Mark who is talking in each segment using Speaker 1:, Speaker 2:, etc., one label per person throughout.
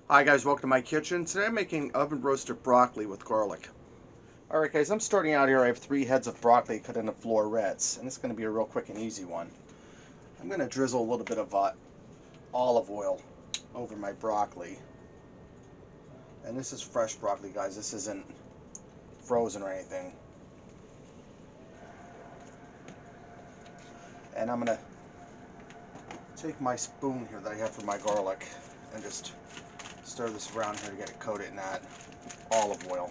Speaker 1: Hi guys, welcome to my kitchen. Today I'm making oven roasted broccoli with garlic. Alright guys, I'm starting out here. I have 3 heads of broccoli cut into florets, and it's going to be a real quick and easy one. I'm going to drizzle a little bit of olive oil over my broccoli. And this is fresh broccoli, guys. This isn't frozen or anything. And I'm going to take my spoon here that I have for my garlic and just stir this around here to get it coated in that olive oil.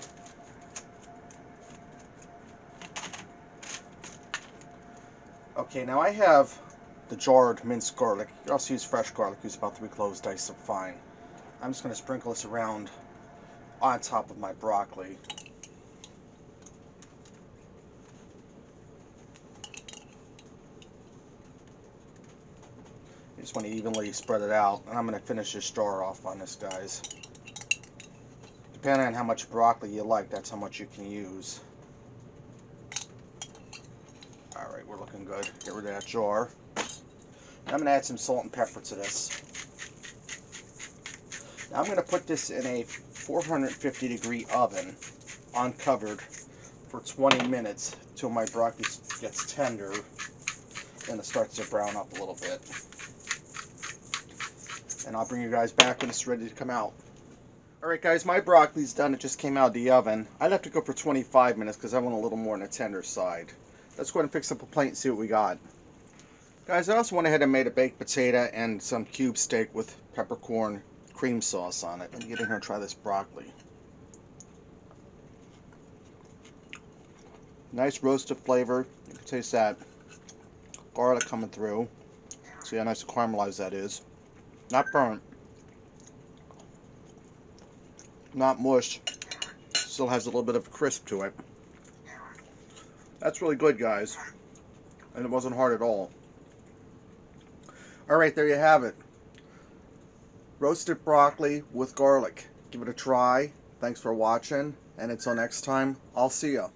Speaker 1: Okay, now I have the jarred minced garlic. You also use fresh garlic. Use about 3 cloves diced up fine. I'm just going to sprinkle this around on top of my broccoli. You just want to evenly spread it out, and I'm going to finish this jar off on this, guys. Depending on how much broccoli you like, that's how much you can use. Alright, we're looking good. Get rid of that jar. I'm going to add some salt and pepper to this. Now I'm going to put this in a 450 degree oven, uncovered, for 20 minutes till my broccoli gets tender and it starts to brown up a little bit. And I'll bring you guys back when it's ready to come out. Alright guys, my broccoli's done. It just came out of the oven. I left it go for 25 minutes because I want a little more on the tender side. Let's go ahead and fix up a plate and see what we got. Guys, I also went ahead and made a baked potato and some cube steak with peppercorn cream sauce on it. Let me get in here and try this broccoli. Nice roasted flavor. You can taste that garlic coming through. See how nice and caramelized that is. Not burnt. Not mush. Still has a little bit of crisp to it. That's really good, guys. And it wasn't hard at all. Alright, there you have it. Roasted broccoli with garlic. Give it a try. Thanks for watching. And until next time, I'll see ya.